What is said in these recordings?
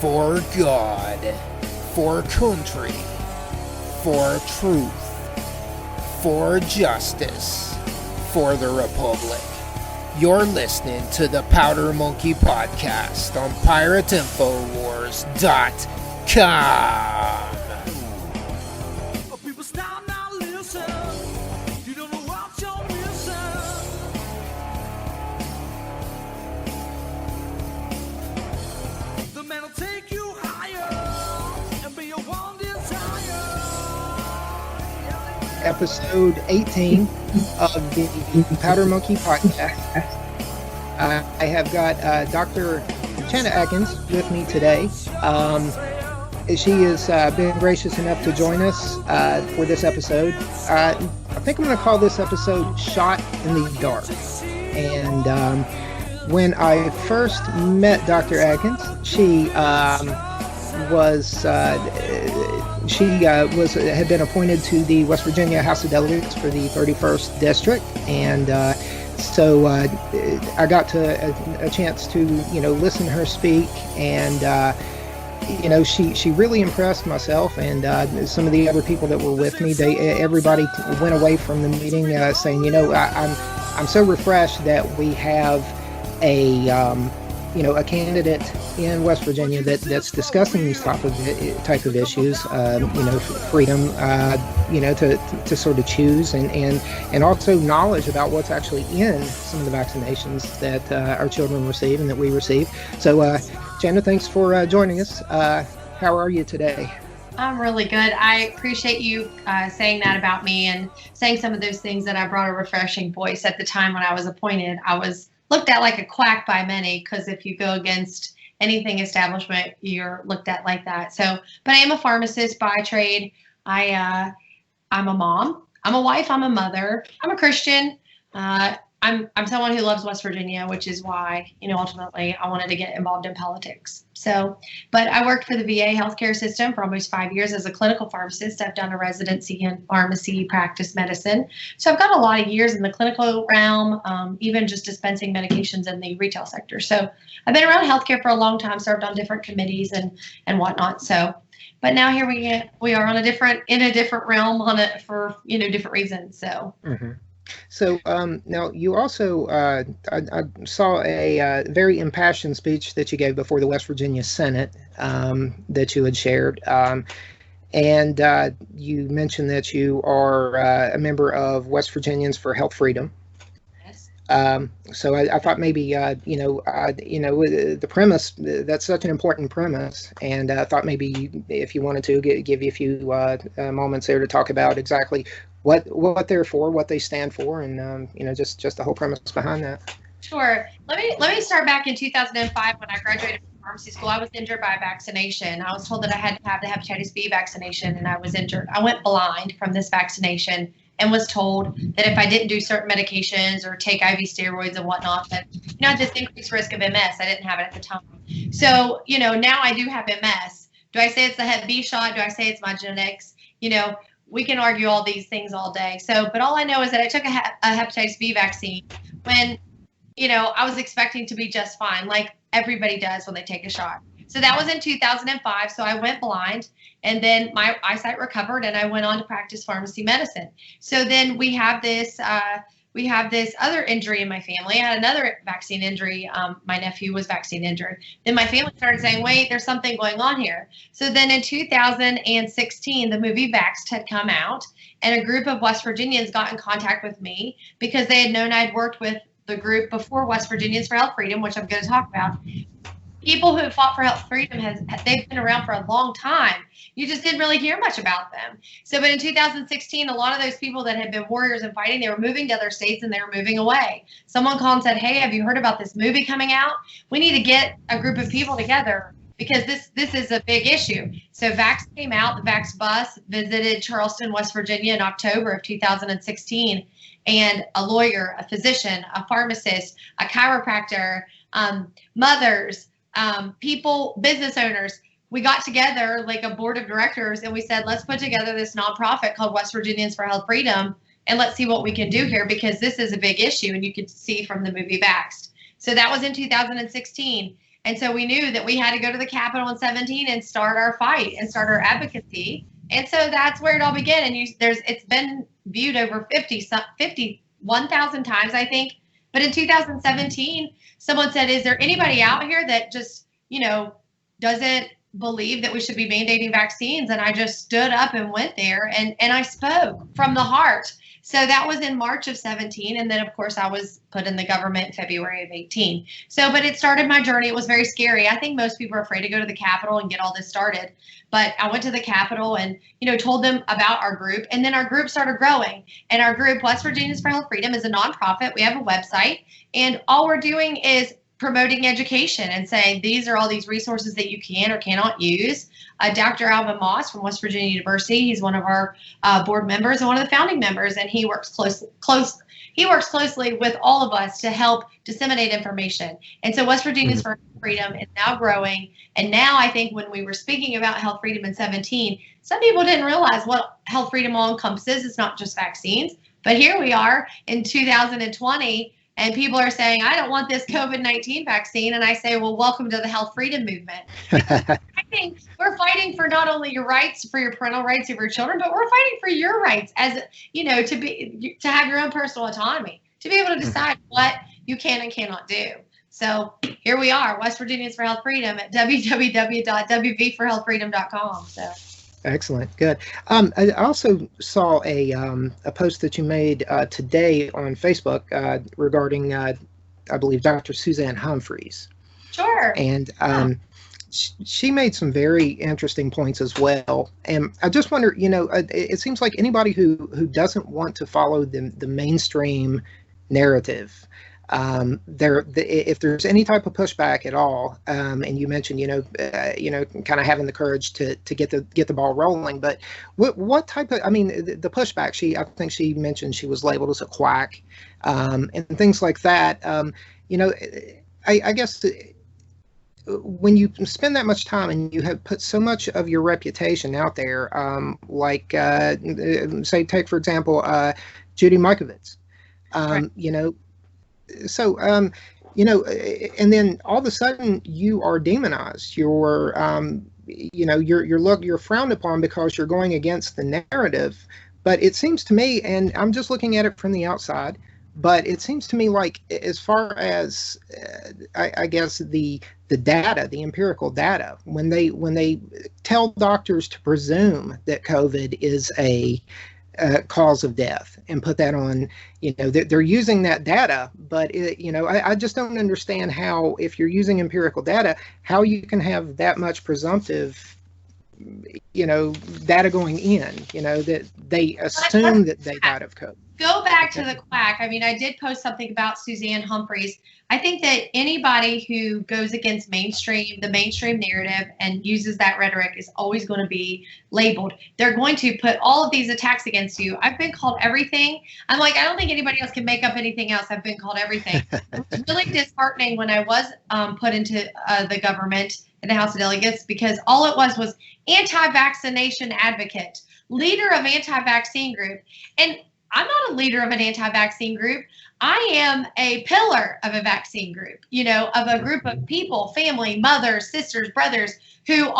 For God, for country, for truth, for justice, for the Republic. You're listening to the Powder Monkey Podcast on PirateInfoWars.com. Episode 18 of the Powder Monkey Podcast. I have got Dr. Chanda Adkins with me today. She has been gracious enough to join us for this episode. I think I'm going to call this episode Shot in the Dark. And when I first met Dr. Adkins, she had been appointed to the West Virginia House of Delegates for the 31st District, and so I got to a chance to listen to her speak, and she really impressed myself and some of the other people that were with me. Everybody went away from the meeting saying, I'm so refreshed that we have a candidate in West Virginia that's discussing these type of issues, freedom, to sort of choose and also knowledge about what's actually in some of the vaccinations that our children receive and that we receive. So, Chanda, thanks for joining us. How are you today? I'm really good. I appreciate you saying that about me and saying some of those things that I brought a refreshing voice. At the time when I was appointed, I was looked at like a quack by many, because if you go against anything establishment, you're looked at like that. So, but I am a pharmacist by trade. I'm a mom. I'm a wife. I'm a mother. I'm a Christian. I'm someone who loves West Virginia, which is why, ultimately I wanted to get involved in politics. So, but I worked for the VA healthcare system for almost 5 years as a clinical pharmacist. I've done a residency in pharmacy, practice medicine. So I've got a lot of years in the clinical realm, even just dispensing medications in the retail sector. So I've been around healthcare for a long time, served on different committees and whatnot. So, but now here we are in a different realm for different reasons. So. Mm-hmm. So now you also, I saw a very impassioned speech that you gave before the West Virginia Senate that you had shared. And you mentioned that you are a member of West Virginians for Health Freedom. Yes. So I thought maybe, the premise, that's such an important premise. And I thought maybe if you wanted to give you a few moments there to talk about exactly what they're for, what they stand for, and just the whole premise behind that. Sure. Let me start back in 2005 when I graduated from pharmacy school. I was injured by a vaccination. I was told that I had to have the hepatitis B vaccination, and I was injured. I went blind from this vaccination and was told that if I didn't do certain medications or take IV steroids and whatnot, that I had this increased risk of MS. I didn't have it at the time. So now I do have MS. Do I say it's the Hep B shot? Do I say it's my genetics? We can argue all these things all day. So, but all I know is that I took a hepatitis B vaccine when, I was expecting to be just fine, like everybody does when they take a shot. So that was in 2005. So I went blind, and then my eyesight recovered, and I went on to practice pharmacy medicine. So then we have this other injury in my family. I had another vaccine injury. My nephew was vaccine injured. Then my family started saying, wait, there's something going on here. So then in 2016, the movie Vaxxed had come out, and a group of West Virginians got in contact with me because they had known I'd worked with the group before, West Virginians for Health Freedom, which I'm going to talk about. People who fought for health freedom, they've been around for a long time. You just didn't really hear much about them. So, but in 2016, a lot of those people that had been warriors and fighting, they were moving to other states and they were moving away. Someone called and said, hey, have you heard about this movie coming out? We need to get a group of people together because this is a big issue. So Vax came out. The Vax bus visited Charleston, West Virginia in October of 2016. And a lawyer, a physician, a pharmacist, a chiropractor, mothers, people, business owners, we got together like a board of directors and we said, let's put together this nonprofit called West Virginians for Health Freedom and let's see what we can do here because this is a big issue and you can see from the movie Vaxxed. So that was in 2016. And so we knew that we had to go to the Capitol in 17 and start our fight and start our advocacy. And so that's where it all began. And it's been viewed over 51,000 times, I think. But in 2017, someone said, is there anybody out here that just, doesn't believe that we should be mandating vaccines? And I just stood up and went there and I spoke from the heart. So that was in March of 17. And then, of course, I was put in the government in February of 18. So, but it started my journey. It was very scary. I think most people are afraid to go to the Capitol and get all this started. But I went to the Capitol and, told them about our group. And then our group started growing. And our group, West Virginians for Health Freedom, is a nonprofit. We have a website. And all we're doing is promoting education and saying these are all these resources that you can or cannot use. Dr. Alvin Moss from West Virginia University, he's one of our board members and one of the founding members, and he works closely with all of us to help disseminate information. And so West Virginians for Freedom is now growing. And now I think when we were speaking about health freedom in 17, some people didn't realize what health freedom all encompasses. It's not just vaccines. But here we are in 2020. And people are saying, I don't want this COVID-19 vaccine. And I say, well, welcome to the health freedom movement. I think we're fighting for not only your rights, for your parental rights of your children, but we're fighting for your rights as, to have your own personal autonomy, to be able to decide what you can and cannot do. So here we are, West Virginians for Health Freedom at www.wvforhealthfreedom.com. So. Excellent. Good. I also saw a post that you made today on Facebook regarding, I believe, Dr. Suzanne Humphries. Sure. And she made some very interesting points as well. And I just wonder, it seems like anybody who doesn't want to follow the mainstream narrative, if there's any type of pushback at all, and you mentioned, kind of having the courage to get the ball rolling, but what type of, the pushback, I think she mentioned she was labeled as a quack, and things like that. I guess when you spend that much time and you have put so much of your reputation out there, say, take for example, Judy Mikovits, Right. So, and then all of a sudden you are demonized. You're frowned upon because you're going against the narrative. But it seems to me, and I'm just looking at it from the outside, but it seems to me like, as far as I guess the data, the empirical data, when they tell doctors to presume that COVID is a cause of death and put that on, they're using that data, but I just don't understand how, if you're using empirical data, how you can have that much presumptive, data going in, that they assume that they died of COVID. Go back to the quack. I did post something about Suzanne Humphries. I think that anybody who goes against the mainstream narrative and uses that rhetoric is always going to be labeled. They're going to put all of these attacks against you. I've been called everything. I'm like, I don't think anybody else can make up anything else. I've been called everything. It was really disheartening when I was put into the government in the House of Delegates, because all it was anti-vaccination advocate, leader of anti-vaccine group. And I'm not a leader of an anti-vaccine group. I am a pillar of a vaccine group, of a group of people, family, mothers, sisters, brothers, who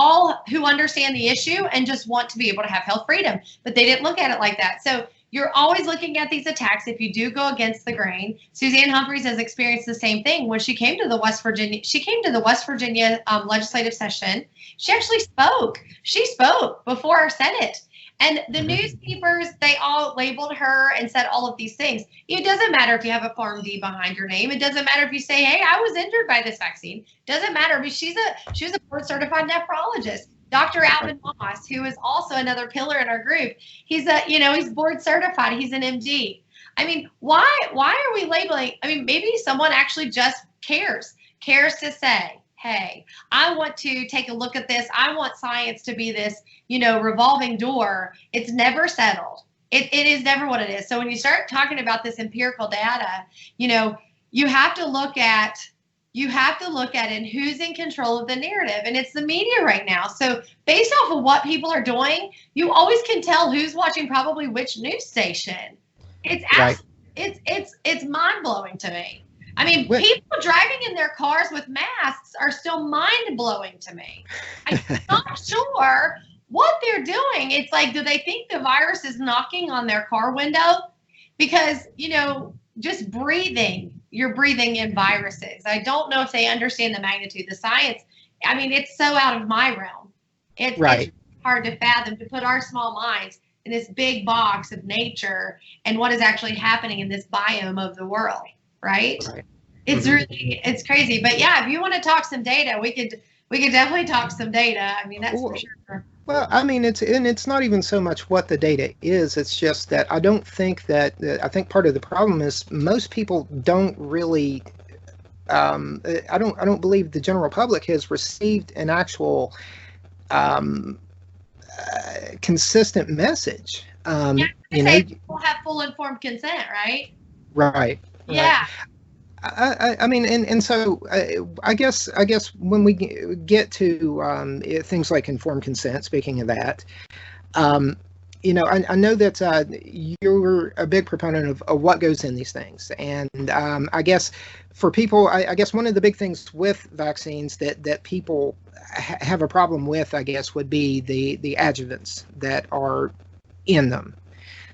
understand the issue and just want to be able to have health freedom. But they didn't look at it like that. So you're always looking at these attacks if you do go against the grain. Suzanne Humphries has experienced the same thing when she came to the West Virginia legislative session. She actually spoke. She spoke before our Senate. And the newspapers, they all labeled her and said all of these things. It doesn't matter if you have a Pharm D behind your name. It doesn't matter if you say, hey, I was injured by this vaccine. It doesn't matter. But she was a board certified nephrologist. Dr. Alvin Moss, who is also another pillar in our group, he's board certified. He's an MD. Why are we labeling? Maybe someone actually just cares to say, hey, I want to take a look at this. I want science to be this, revolving door. It's never settled. It is never what it is. So when you start talking about this empirical data, you have to look at it, who's in control of the narrative, and it's the media right now. So based off of what people are doing, you always can tell who's watching probably which news station. It's right. It's mind blowing to me. I mean, people driving in their cars with masks are still mind-blowing to me. I'm not sure what they're doing. It's like, do they think the virus is knocking on their car window? Because, just breathing, you're breathing in viruses. I don't know if they understand the magnitude, the science. I mean, it's so out of my realm. It's hard to fathom, to put our small minds in this big box of nature and what is actually happening in this biome of the world, right? It's really, it's crazy. But yeah, if you want to talk some data, we could definitely talk some data. I mean, that's for sure. Well, I mean, it's not even so much what the data is. It's just that I don't think that, I think part of the problem is most people don't really, I don't believe the general public has received an actual consistent message. People have full informed consent, right? Right. Yeah. I mean, and so I guess when we get to things like informed consent, speaking of that, I know that you're a big proponent of what goes in these things, and I guess for people, I guess one of the big things with vaccines that people have a problem with, I guess, would be the adjuvants that are in them.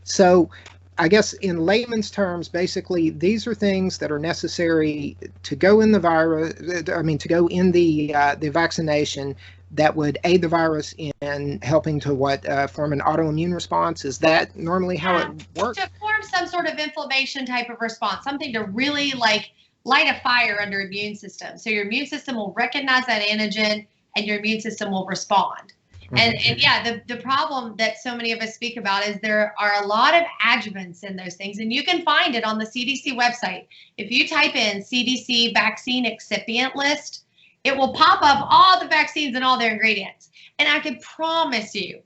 So I guess in layman's terms, basically, these are things that are necessary to go in the virus. I mean, to go in the vaccination that would aid the virus in helping to form an autoimmune response. Is that normally how it works? To form some sort of inflammation type of response, something to really like light a fire under immune system. So your immune system will recognize that antigen and your immune system will respond. And yeah, the problem that so many of us speak about is there are a lot of adjuvants in those things, and you can find it on the CDC website. If you type in CDC vaccine excipient list, it will pop up all the vaccines and all their ingredients. And I can promise you,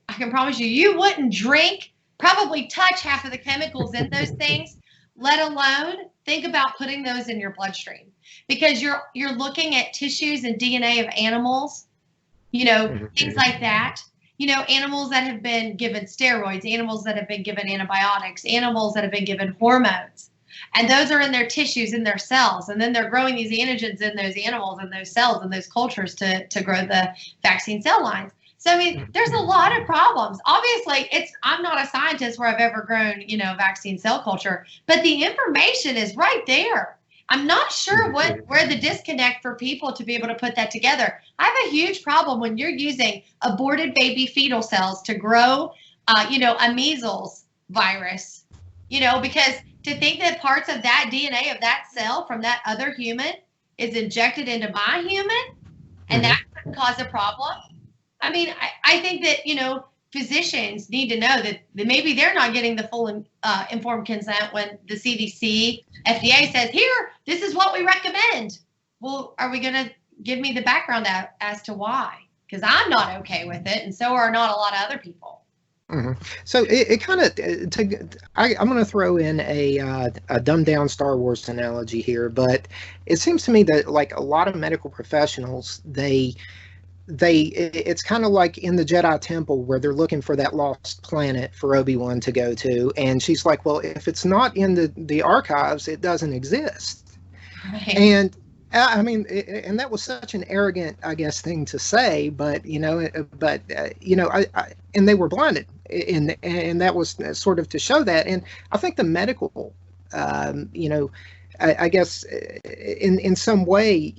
you wouldn't drink, probably touch half of the chemicals in those things, let alone think about putting those in your bloodstream, because you're looking at tissues and DNA of animals. Things like that, animals that have been given steroids, animals that have been given antibiotics, animals that have been given hormones, and those are in their tissues, in their cells. And then they're growing these antigens in those animals and those cells and those cultures to grow the vaccine cell lines. So, I mean, there's a lot of problems. Obviously, I'm not a scientist where I've ever grown, vaccine cell culture, but the information is right there. I'm not sure where the disconnect for people to be able to put that together. I have a huge problem when you're using aborted baby fetal cells to grow, a measles virus, because to think that parts of that DNA of that cell from that other human is injected into my human and that could cause a problem. I mean, I think that, physicians need to know that maybe they're not getting the full informed consent when the CDC, FDA says, here, this is what we recommend. Well, are we going to give me the background as to why? Because I'm not okay with it, and so are not a lot of other people. So it kind of, I'm going to throw in a dumbed down Star Wars analogy here, but it seems to me that like a lot of medical professionals, it's kind of like in the Jedi Temple where they're looking for that lost planet for Obi-Wan to go to. And she's like, well, if it's not in the archives, it doesn't exist. Right. And I mean, and that was such an arrogant, I guess, thing to say, but, and they were blinded. And that was sort of to show that. And I think the medical, I guess in some way,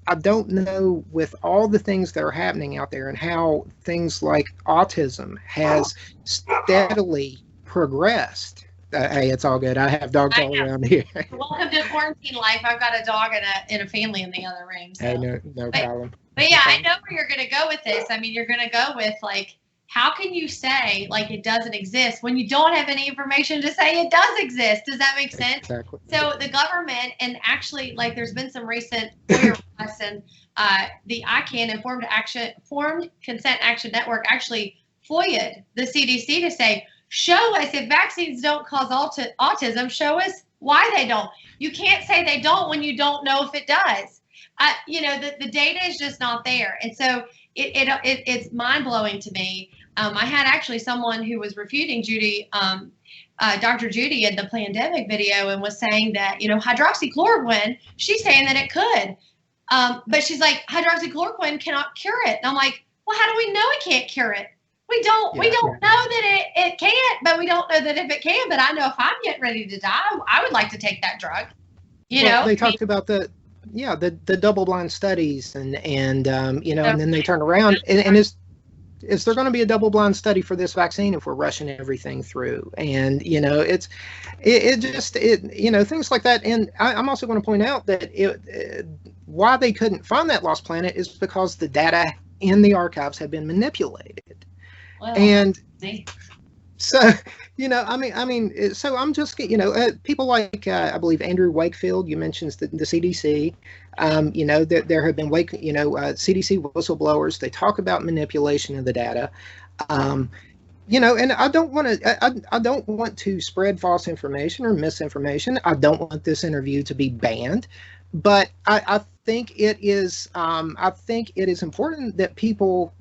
I don't know, with all the things that are happening out there and how things like autism has steadily progressed. Hey, it's all good. I have dogs all around here. Welcome to quarantine life. I've got a dog and a family in the other room. So. Hey, no problem. But yeah, I know where you're going to go with this. I mean, you're going to go with like, how can you say like it doesn't exist when you don't have any information to say it does exist? Does that make sense? Exactly. So the government, and actually like there's been some recent requests, and the ICANN Informed Consent Action Network actually FOIA'd the CDC to say, show us if vaccines don't cause autism, show us why they don't. You can't say they don't when you don't know if it does. The data is just not there. And so it's mind blowing to me. I had actually someone who was refuting Dr. Judy in the pandemic video and was saying that, hydroxychloroquine, she's saying that it could. But she's like, hydroxychloroquine cannot cure it. And I'm like, well, how do we know it can't cure it? We don't know that it can't, but we don't know that if it can. But I know if I'm getting ready to die, I would like to take that drug. They talked about the double-blind studies and and then they turn around and is there going to be a double-blind study for this vaccine if we're rushing everything through? And things like that. And I'm also going to point out that why they couldn't find that lost planet is because the data in the archives had been manipulated. Well, and so so I'm just people like I believe Andrew Wakefield, you mentioned the CDC. There have been CDC whistleblowers. They talk about manipulation of the data. And I don't want to spread false information or misinformation. I don't want this interview to be banned, but I think it is important that people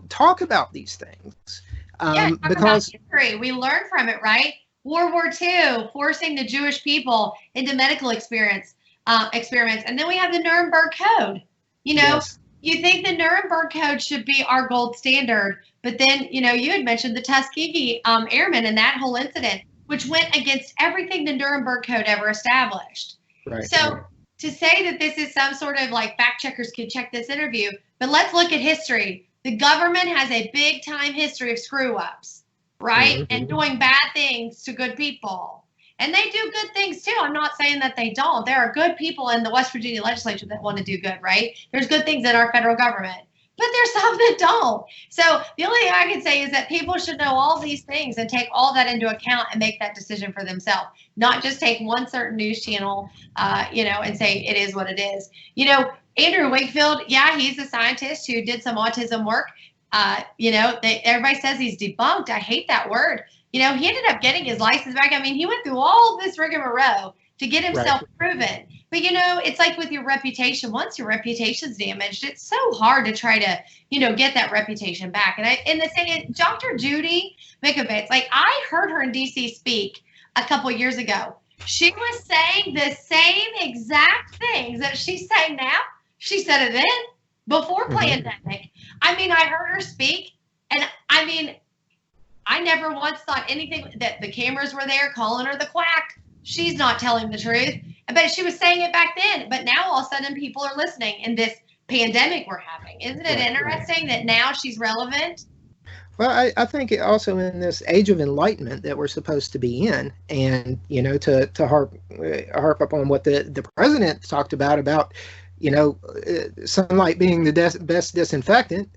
talk about these things. Because history, we learn from it, right? World War II, forcing the Jewish people into medical experiments, and then we have the Nuremberg Code. Yes. You think the Nuremberg Code should be our gold standard, but then you had mentioned the Tuskegee Airmen and that whole incident, which went against everything the Nuremberg Code ever established. Right. So to say that this is some sort of like fact checkers could check this interview, but let's look at history. The government has a big time history of screw ups, right? Mm-hmm. And doing bad things to good people. And they do good things too. I'm not saying that they don't. There are good people in the West Virginia legislature that want to do good, right? There's good things in our federal government, but there's some that don't. So the only thing I can say is that people should know all these things and take all that into account and make that decision for themselves, not just take one certain news channel, and say it is what it is. Andrew Wakefield, he's a scientist who did some autism work. Everybody says he's debunked. I hate that word. He ended up getting his license back. I mean, he went through all this rigmarole to get himself proven. But, it's like with your reputation. Once your reputation's damaged, it's so hard to try to, get that reputation back. And the thing is, Dr. Judy Mikovits, I heard her in D.C. speak a couple years ago. She was saying the same exact things that she's saying now. She said it then, before pandemic. I mean, I heard her speak, and I never once thought anything that the cameras were there calling her the quack. She's not telling the truth. But she was saying it back then. But now all of a sudden people are listening in this pandemic we're having. Isn't it interesting that now she's relevant? Well, I think also in this age of enlightenment that we're supposed to be in, and to harp up on what the president talked about sunlight being the best disinfectant.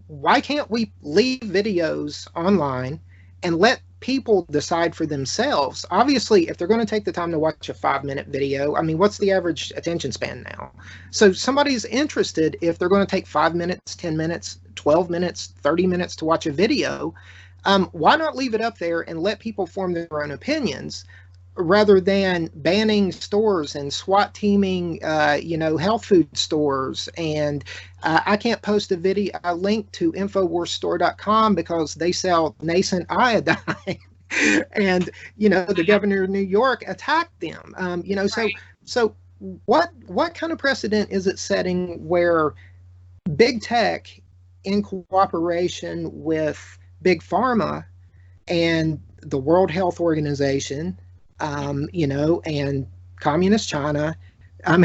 Why can't we leave videos online and let people decide for themselves? Obviously, if they're going to take the time to watch a 5-minute video, what's the average attention span now? So somebody's interested if they're going to take 5 minutes, 10 minutes, 12 minutes, 30 minutes to watch a video. Why not leave it up there and let people form their own opinions, rather than banning stores and SWAT teaming, health food stores. And I can't post a link to InfoWarsStore.com because they sell nascent iodine. And, the governor of New York attacked them. So what kind of precedent is it setting where big tech, in cooperation with big pharma and the World Health Organization, and communist China. I'm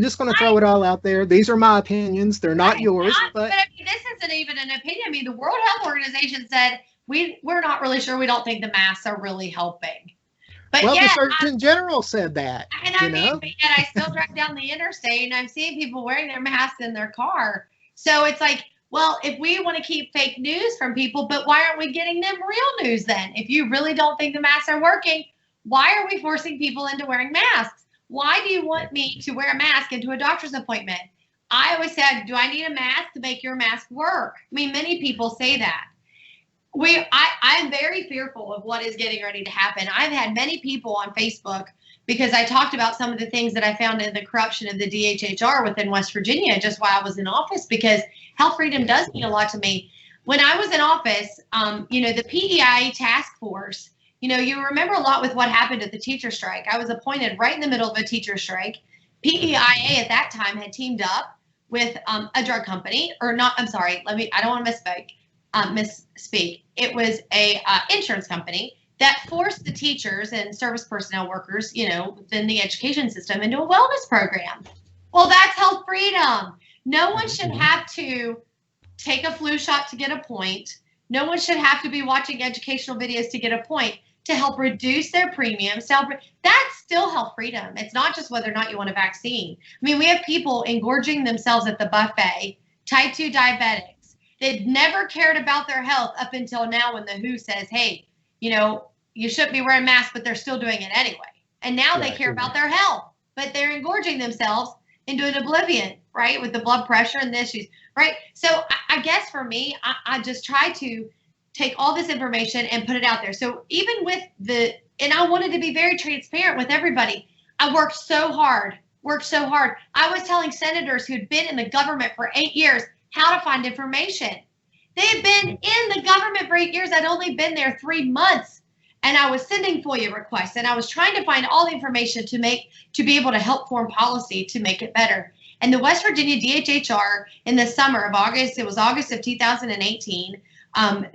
just going to throw it all out there. These are my opinions. They're not yours. But this isn't even an opinion. The World Health Organization said we're not really sure. We don't think the masks are really helping. But the Surgeon General said that. And but yet I still drive down the interstate and I'm seeing people wearing their masks in their car. So it's like, well, if we want to keep fake news from people, but why aren't we getting them real news then? If you really don't think the masks are working, why are we forcing people into wearing masks? Why do you want me to wear a mask into a doctor's appointment? I always said, do I need a mask to make your mask work? Many people say that. I'm very fearful of what is getting ready to happen. I've had many people on Facebook because I talked about some of the things that I found in the corruption of the DHHR within West Virginia just while I was in office, because health freedom does mean a lot to me. When I was in office, the PEIA task force, you remember a lot with what happened at the teacher strike. I was appointed right in the middle of a teacher strike. PEIA at that time had teamed up with a drug company, or not, I'm sorry, I don't want to misspeak. It was a insurance company that forced the teachers and service personnel workers, within the education system into a wellness program. Well, that's health freedom. No one should have to take a flu shot to get a point. No one should have to be watching educational videos to get a point to help reduce their premiums. That's still health freedom. It's not just whether or not you want a vaccine. I mean, we have people engorging themselves at the buffet, type 2 diabetics. They've never cared about their health up until now when the WHO says, hey, you shouldn't be wearing masks, but they're still doing it anyway. And now they care about their health, but they're engorging themselves into an oblivion, right? With the blood pressure and the issues, right? So I guess for me, I just try to take all this information and put it out there. So even with and I wanted to be very transparent with everybody. I worked so hard. I was telling senators who'd been in the government for 8 years how to find information. They had been in the government for 8 years. I'd only been there 3 months. And I was sending FOIA requests, and I was trying to find all the information to be able to help form policy to make it better. And the West Virginia DHHR in the summer of August, it was August of 2018,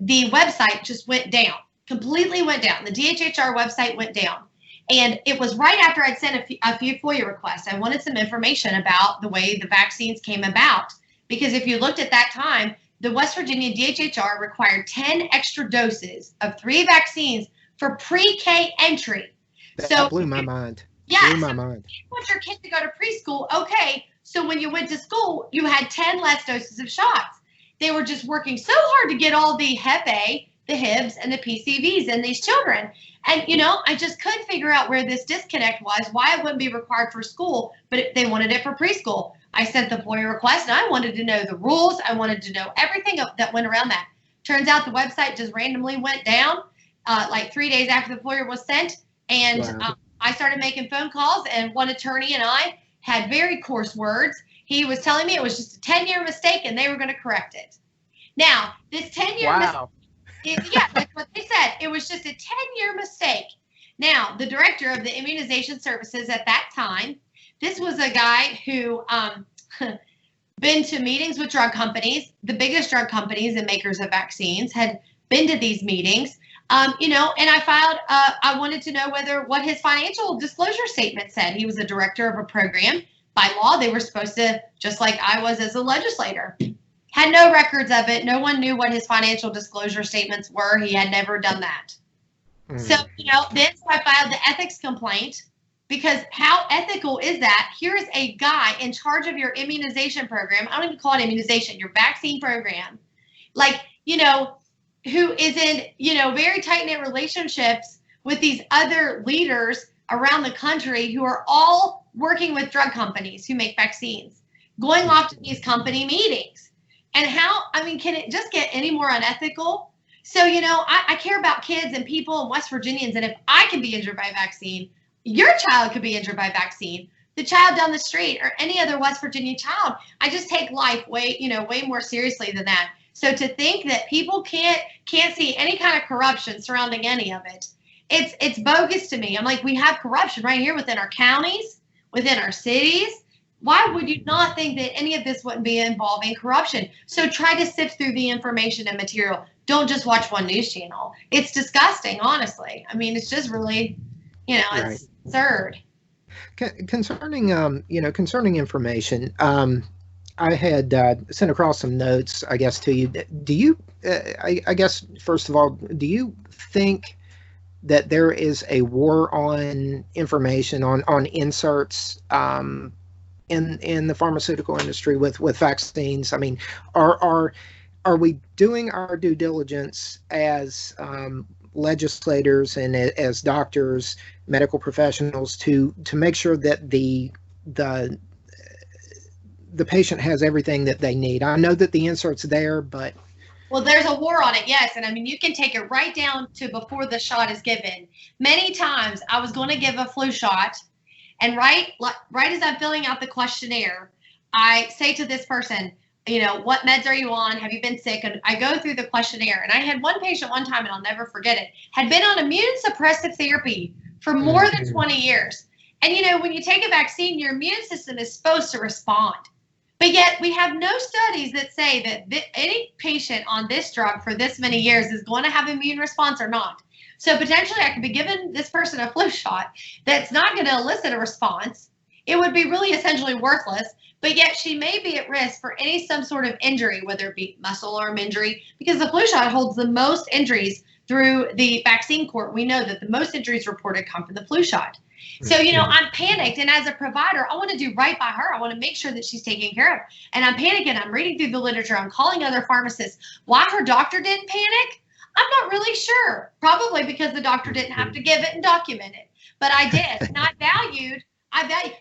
the website just went down, completely went down. The DHHR website went down. And it was right after I'd sent a few FOIA requests. I wanted some information about the way the vaccines came about. Because if you looked at that time, the West Virginia DHHR required 10 extra doses of 3 vaccines for pre-K entry. That blew my mind. Yeah. Blew my mind. You want your kid to go to preschool, okay. So when you went to school, you had 10 less doses of shots. They were just working so hard to get all the Hep A, the Hibs, and the PCVs in these children. And, I just couldn't figure out where this disconnect was, why it wouldn't be required for school, but they wanted it for preschool. I sent the FOIA request, and I wanted to know the rules. I wanted to know everything that went around that. Turns out the website just randomly went down. Like 3 days after the FOIA was sent, and I started making phone calls, and one attorney and I had very coarse words. He was telling me it was just a 10-year mistake, and they were going to correct it. Now, this 10-year mistake, that's what they said. It was just a 10-year mistake. Now, the director of the immunization services at that time, this was a guy who been to meetings with drug companies, the biggest drug companies and makers of vaccines, had been to these meetings. And I filed, I wanted to know what his financial disclosure statement said. He was a director of a program. By law, they were supposed to, just like I was as a legislator, had no records of it. No one knew what his financial disclosure statements were. He had never done that. So, then I filed the ethics complaint, because how ethical is that? Here's a guy in charge of your immunization program. I don't even call it immunization, your vaccine program. Who is in, very tight-knit relationships with these other leaders around the country who are all working with drug companies who make vaccines, going off to these company meetings. And can it just get any more unethical? So, I care about kids and people and West Virginians, and if I can be injured by a vaccine, your child could be injured by vaccine, the child down the street, or any other West Virginia child. I just take life way more seriously than that. So to think that people can't see any kind of corruption surrounding any of it, it's bogus to me. I'm like, we have corruption right here within our counties, within our cities. Why would you not think that any of this wouldn't be involving corruption? So try to sift through the information and material. Don't just watch one news channel. It's disgusting, honestly. I mean, it's just really, it's absurd. Concerning information, I had sent across some notes, I guess, to you. Do you, I guess, first of all, do you think that there is a war on information, on inserts in the pharmaceutical industry with vaccines? I mean, are we doing our due diligence as legislators and as doctors, medical professionals, to make sure that the patient has everything that they need? I know that the insert's there, but Well, there's a war on it, yes. And I mean, you can take it right down to before the shot is given. Many times I was going to give a flu shot, and right as I'm filling out the questionnaire, I say to this person, you know, what meds are you on? Have you been sick? And I go through the questionnaire. And I had one patient one time, and I'll never forget it, had been on immune suppressive therapy for more than 20 years. And, you know, when you take a vaccine, your immune system is supposed to respond. But yet we have no studies that say that any patient on this drug for this many years is going to have immune response or not. So potentially I could be giving this person a flu shot that's not going to elicit a response. It would be really essentially worthless, but yet she may be at risk for some sort of injury, whether it be muscle arm injury, because the flu shot holds the most injuries through the vaccine court. We know that the most injuries reported come from the flu shot. So, you know, I'm panicked. And as a provider, I want to do right by her. I want to make sure that she's taken care of. And I'm panicking. I'm reading through the literature. I'm calling other pharmacists. Why her doctor didn't panic? I'm not really sure. Probably because the doctor didn't have to give it and document it. But I did. And I value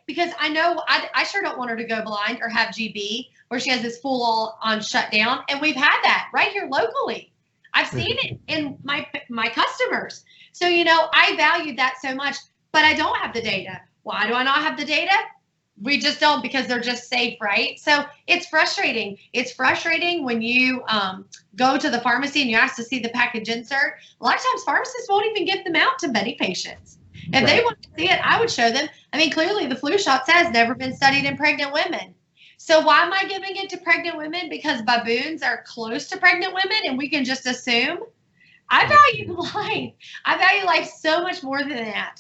because I know I sure don't want her to go blind or have GB where she has this full on shutdown. And we've had that right here locally. I've seen it in my customers. So, you know, I valued that so much. But I don't have the data. Why do I not have the data? We just don't, because they're just safe, right? So it's frustrating. It's frustrating when you go to the pharmacy and you ask to see the package insert. A lot of times pharmacists won't even give them out to many patients. If they want to see it, I would show them. I mean, clearly the flu shot says never been studied in pregnant women. So why am I giving it to pregnant women? Because baboons are close to pregnant women and we can just assume? I value life. I value life so much more than that.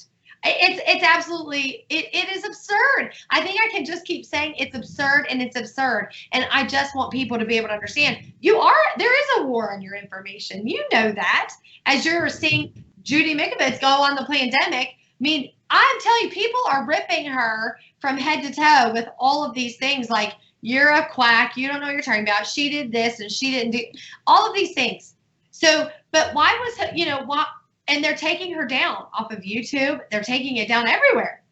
It's absolutely, it is absurd. I think I can just keep saying it's absurd and it's absurd. And I just want people to be able to understand there is a war on your information. You know that. As you're seeing Judy Mikovits go on the pandemic, I mean, I'm telling you, people are ripping her from head to toe with all of these things like, you're a quack, you don't know what you're talking about, she did this and she didn't do, all of these things. So, but why was, you know, why? And they're taking her down off of YouTube. They're taking it down everywhere.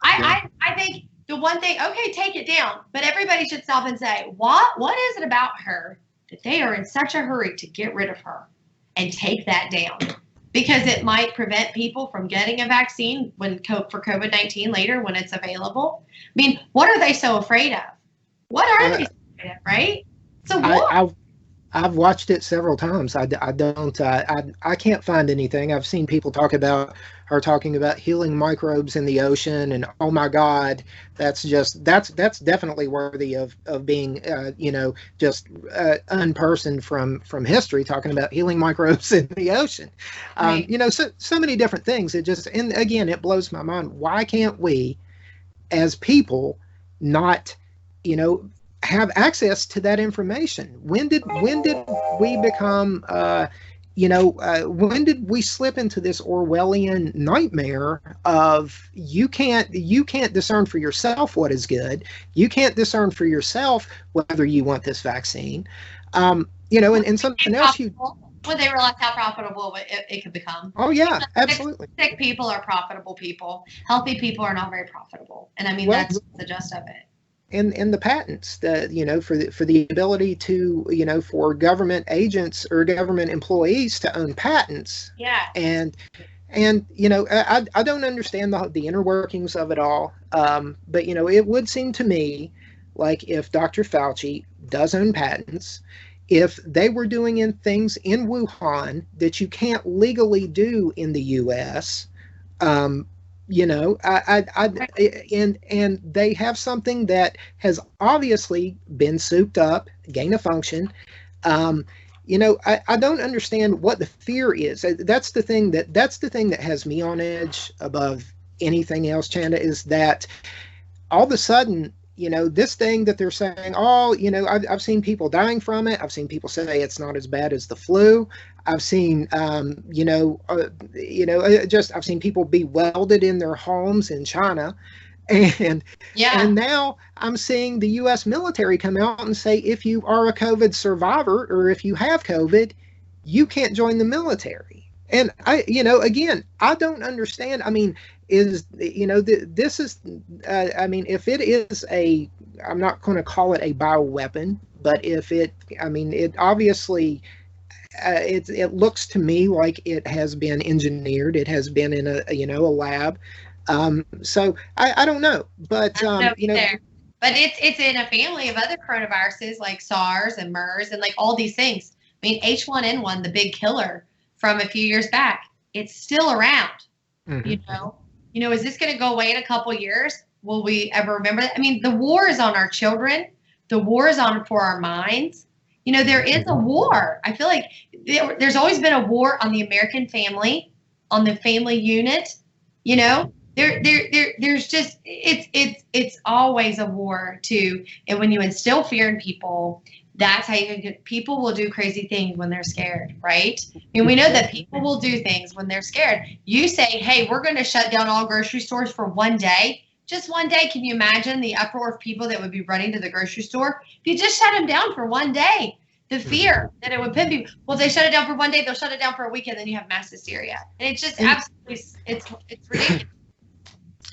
I think the one thing, okay, take it down. But everybody should stop and say, what is it about her that they are in such a hurry to get rid of her and take that down? Because it might prevent people from getting a vaccine for COVID-19 later when it's available. I mean, what are they so afraid of? What are they so afraid of, right? So what? I've watched it several times. I can't find anything. I've seen people talking about healing microbes in the ocean, and oh my God, that's definitely worthy of being just unpersoned from history, talking about healing microbes in the ocean. Right. So many different things. And again, it blows my mind. Why can't we, as people, not have access to that information? When did we become when did we slip into this Orwellian nightmare of you can't discern for yourself what is good, you can't discern for yourself whether you want this vaccine, and something else when they realize how profitable it could become. Oh yeah, absolutely. Sick people are profitable people. Healthy people are not very profitable, and I mean that's the gist of it. And the patents that for the ability to for government agents or government employees to own patents. Yeah. And I don't understand the inner workings of it all. But it would seem to me like if Dr. Fauci does own patents, if they were doing things in Wuhan that you can't legally do in the U.S., and they have something that has obviously been souped up, gain of function. I don't understand what the fear is. That's the thing that has me on edge above anything else, Chanda, is that all of a sudden, this thing that they're saying, I've seen people dying from it. I've seen people say it's not as bad as the flu. I've seen, I've seen people be welded in their homes in China. And now I'm seeing the U.S. military come out and say, if you are a COVID survivor or if you have COVID, you can't join the military. And I don't understand. I mean, if it is I'm not going to call it a bioweapon, But if it, I mean, it obviously, it looks to me like it has been engineered. It has been in a lab. So I don't know, but I don't know either. But it's in a family of other coronaviruses like SARS and MERS and like all these things. I mean, H1N1, the big killer from a few years back, it's still around. Mm-hmm. Is this going to go away in a couple years? Will we ever remember that? I mean, the war is on our children. The war is on for our minds. There is a war. I feel like there's always been a war on the American family, on the family unit. There's just it's always a war too. And when you instill fear in people, that's how you can get people will do crazy things when they're scared, right? I mean, we know that people will do things when they're scared. You say, hey, we're going to shut down all grocery stores for one day. Just one day. Can you imagine the uproar of people that would be running to the grocery store? If you just shut them down for one day, the fear that it would pin people. Well, if they shut it down for one day, they'll shut it down for a weekend, then you have mass hysteria. And it's just absolutely, it's ridiculous.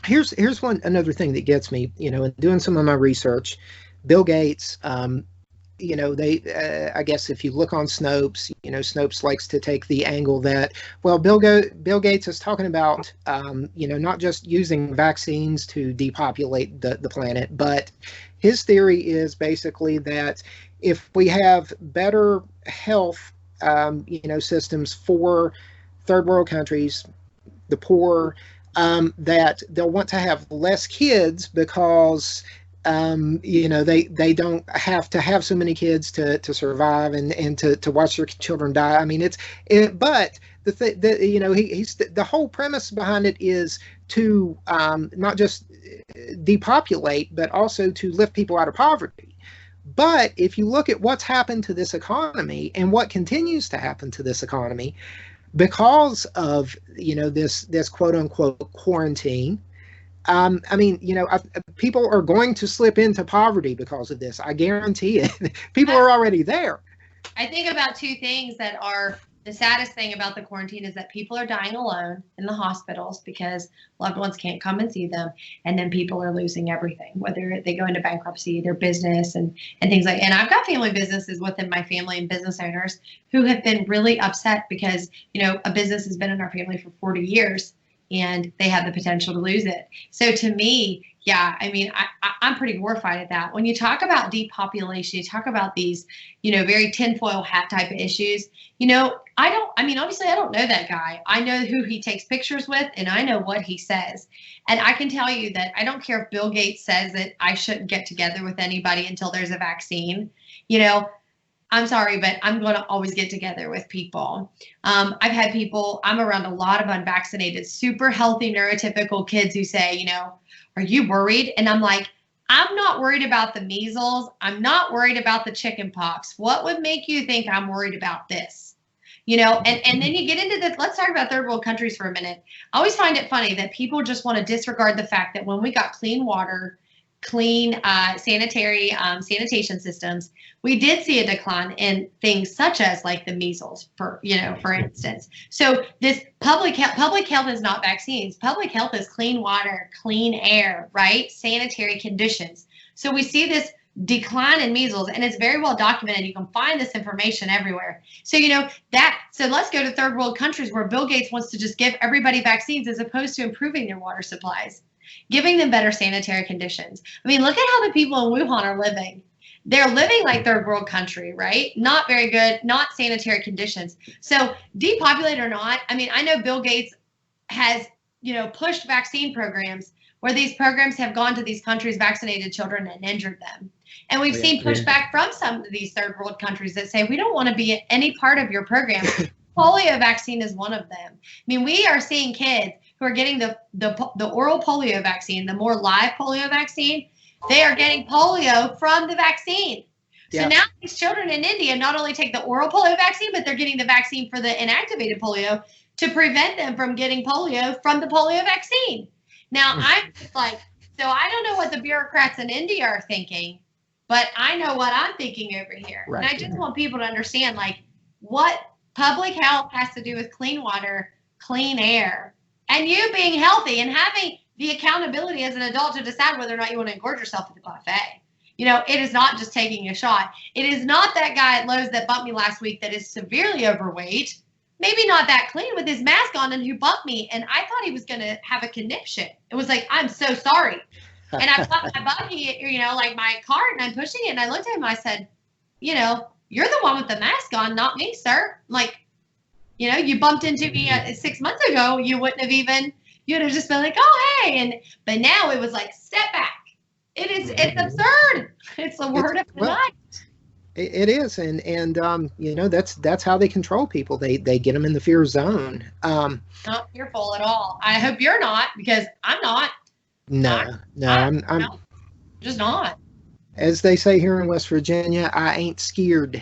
Here's another thing that gets me, in doing some of my research. Bill Gates, they I guess if you look on Snopes, Snopes likes to take the angle that, well, Bill Gates is talking about, not just using vaccines to depopulate the planet, but his theory is basically that if we have better health, systems for third world countries, the poor, that they'll want to have less kids because they don't have to have so many kids to survive and to watch their children die. I mean, but the whole premise behind it is to not just depopulate, but also to lift people out of poverty. But if you look at what's happened to this economy and what continues to happen to this economy because of this quote unquote quarantine, people are going to slip into poverty because of this. I guarantee it. People are already there. I think about two things that are the saddest thing about the quarantine is that people are dying alone in the hospitals because loved ones can't come and see them. And then people are losing everything, whether they go into bankruptcy, their business and things like, and I've got family businesses within my family and business owners who have been really upset because, a business has been in our family for 40 years and they have the potential to lose it. So to me, yeah, I mean, I'm pretty horrified at that. When you talk about depopulation, you talk about these, very tinfoil hat type of issues, obviously I don't know that guy. I know who he takes pictures with and I know what he says. And I can tell you that I don't care if Bill Gates says that I shouldn't get together with anybody until there's a vaccine. I'm sorry, but I'm going to always get together with people. I've had people, I'm around a lot of unvaccinated, super healthy, neurotypical kids who say, are you worried? And I'm like, I'm not worried about the measles. I'm not worried about the chicken pox. What would make you think I'm worried about this? And then you get into this. Let's talk about third world countries for a minute. I always find it funny that people just want to disregard the fact that when we got clean water, clean sanitation systems, we did see a decline in things such as like the measles, for instance. So this public health is not vaccines. Public health is clean water, clean air, right? Sanitary conditions. So we see this decline in measles, and it's very well documented. You can find this information everywhere. So so let's go to third world countries where Bill Gates wants to just give everybody vaccines as opposed to improving their water supplies, giving them better sanitary conditions. I mean, look at how the people in Wuhan are living. They're living like third world country, right? Not very good, not sanitary conditions. So depopulate or not, I mean, I know Bill Gates has, pushed vaccine programs where these programs have gone to these countries, vaccinated children and injured them. And we've seen pushback from some of these third world countries that say, we don't want to be any part of your program. Polio vaccine is one of them. I mean, we are seeing kids who are getting the oral polio vaccine, the more live polio vaccine. They are getting polio from the vaccine. Yeah. So now these children in India not only take the oral polio vaccine, but they're getting the vaccine for the inactivated polio to prevent them from getting polio from the polio vaccine. Now, I'm just like, so I don't know what the bureaucrats in India are thinking, but I know what I'm thinking over here. Right. And I just want people to understand, like, what public health has to do with clean water, clean air, and you being healthy and having the accountability as an adult to decide whether or not you want to engorge yourself at the buffet. It is not just taking a shot. It is not that guy at Lowe's that bumped me last week that is severely overweight, maybe not that clean with his mask on, and who bumped me. And I thought he was going to have a conniption. It was like, I'm so sorry. And I bought my buggy, like my cart, and I'm pushing it. And I looked at him and I said, you're the one with the mask on, not me, sir. Like, you bumped into me 6 months ago. You wouldn't have even, you'd have just been like, oh, hey. But now it was like, step back. It's absurd. It's the word of the night. It is. And that's how they control people. They get them in the fear zone. Not fearful at all. I hope you're not, because I'm not. No, I'm just not. As they say here in West Virginia, I ain't scared.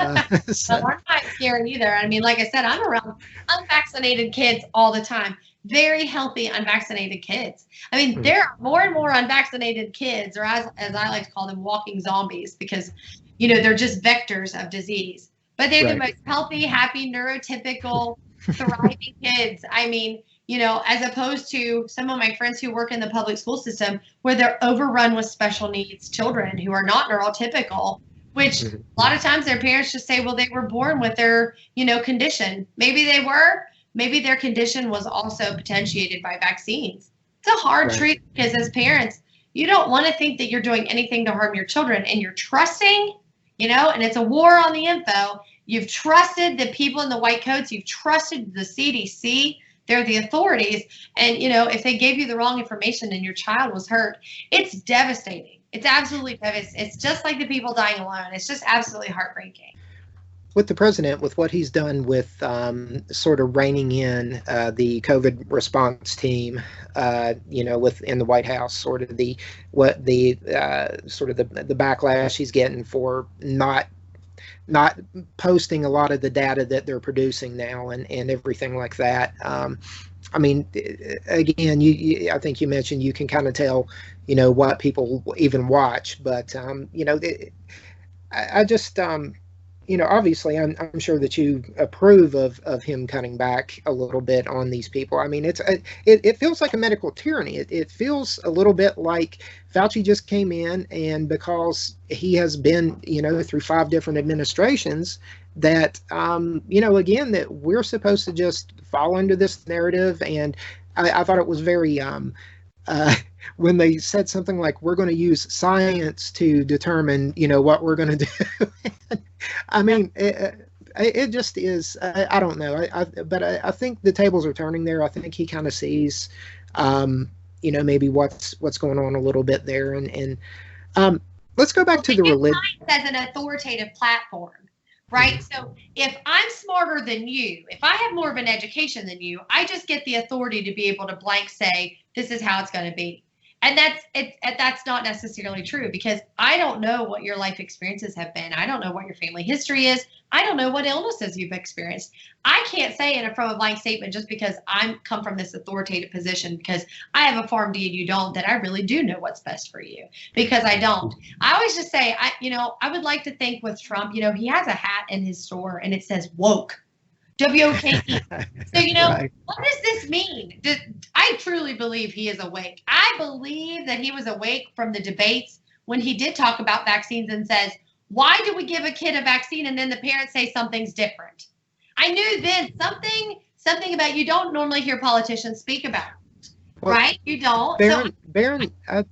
I'm not scared either. I mean, like I said, I'm around unvaccinated kids all the time. Very healthy unvaccinated kids. I mean, there are more and more unvaccinated kids, or as I like to call them, walking zombies, because, they're just vectors of disease. But they're the most healthy, happy, neurotypical, thriving kids. I mean, as opposed to some of my friends who work in the public school system where they're overrun with special needs children who are not neurotypical, which a lot of times their parents just say, well, they were born with their, condition. Maybe they were. Maybe their condition was also potentiated by vaccines. It's a hard truth, because as parents, you don't want to think that you're doing anything to harm your children, and you're trusting, and it's a war on the info. You've trusted the people in the white coats. You've trusted the CDC. They're the authorities. And, if they gave you the wrong information and your child was hurt, it's devastating. It's absolutely devastating. It's just like the people dying alone. It's just absolutely heartbreaking. With the president, with what he's done with sort of reining in the COVID response team, within the White House, sort of the backlash he's getting for not posting a lot of the data that they're producing now and everything like that. I mean, again, I think you mentioned you can kind of tell, what people even watch, but I just obviously I'm sure that you approve of him cutting back a little bit on these people. I mean, it feels like a medical tyranny. It feels a little bit like Fauci just came in, and because he has been, through 5 different administrations, that, again, that we're supposed to just fall under this narrative. And I thought it was very, when they said something like, we're going to use science to determine, what we're going to do. I mean, it just is, I don't know. But I think the tables are turning there. I think he kind of sees, maybe what's going on a little bit there. And let's go back to the religion. As an authoritative platform, right? So if I'm smarter than you, if I have more of an education than you, I just get the authority to be able to blank say, this is how it's going to be. And that's not necessarily true, because I don't know what your life experiences have been. I don't know what your family history is. I don't know what illnesses you've experienced. I can't say from a blank statement just because I'm come from this authoritative position, because I have a PharmD and you don't, that I really do know what's best for you, because I don't. I always just say, I would like to think with Trump, he has a hat in his store and it says woke. W-O-K-E. So, right. What does this mean? I truly believe he is awake. I believe that he was awake from the debates when he did talk about vaccines and says, why do we give a kid a vaccine and then the parents say something's different? I knew then something about you don't normally hear politicians speak about, right? You don't. Barron, I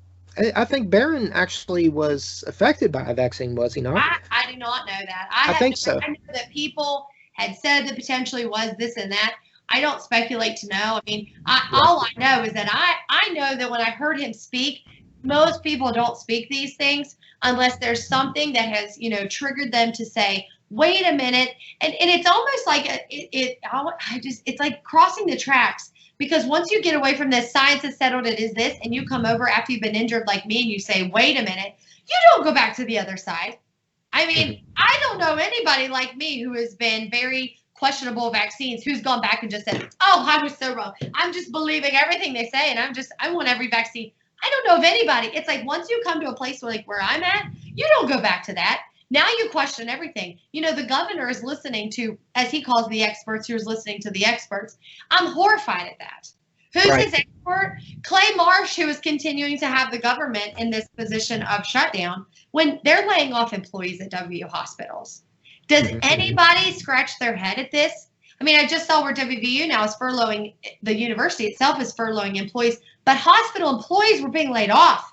think Barron actually was affected by a vaccine, was he not? I do not know that. I think so. I know that people had said that potentially was this and that. I don't speculate to know. I mean, all I know is that I know that when I heard him speak, most people don't speak these things unless there's something that has, triggered them to say, wait a minute. And it's almost like it's like crossing the tracks, because once you get away from this, science has settled it is this, and you come over after you've been injured like me and you say, wait a minute, you don't go back to the other side. I mean, I don't know anybody like me who has been very questionable vaccines who's gone back and just said, oh, I was so wrong. I'm just believing everything they say, and I want every vaccine. I don't know of anybody. It's like once you come to a place where I'm at, you don't go back to that. Now you question everything. The governor is listening to, as he calls the experts, who's listening to the experts. I'm horrified at that, Who's his expert? Clay Marsh, who is continuing to have the government in this position of shutdown when they're laying off employees at WVU hospitals. Does anybody scratch their head at this? I mean, I just saw where WVU now is furloughing, the university itself is furloughing employees, but hospital employees were being laid off.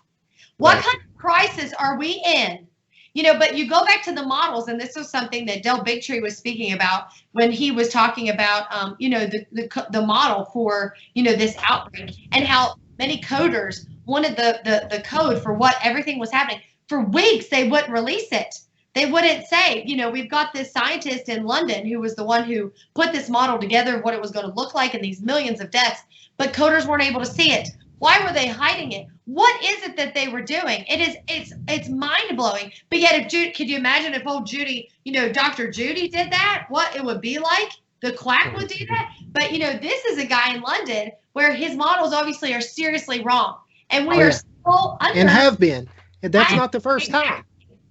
What kind of crisis are we in? You know, but you go back to the models, and this was something that Del Bigtree was speaking about when he was talking about, you know, the model for, you know, this outbreak, and how many coders wanted the code for what everything was happening. For weeks, they wouldn't release it. They wouldn't say, you know, we've got this scientist in London who was the one who put this model together of what it was going to look like and these millions of deaths, but coders weren't able to see it. Why were they hiding it? What is it that they were doing? It's mind blowing. But yet, if Judy, could you imagine if old Judy, you know, Dr. Judy did that? What it would be like? The quack would do that. But you know, this is a guy in London where his models obviously are seriously wrong, and we are still under. And have been. And that's not the first time.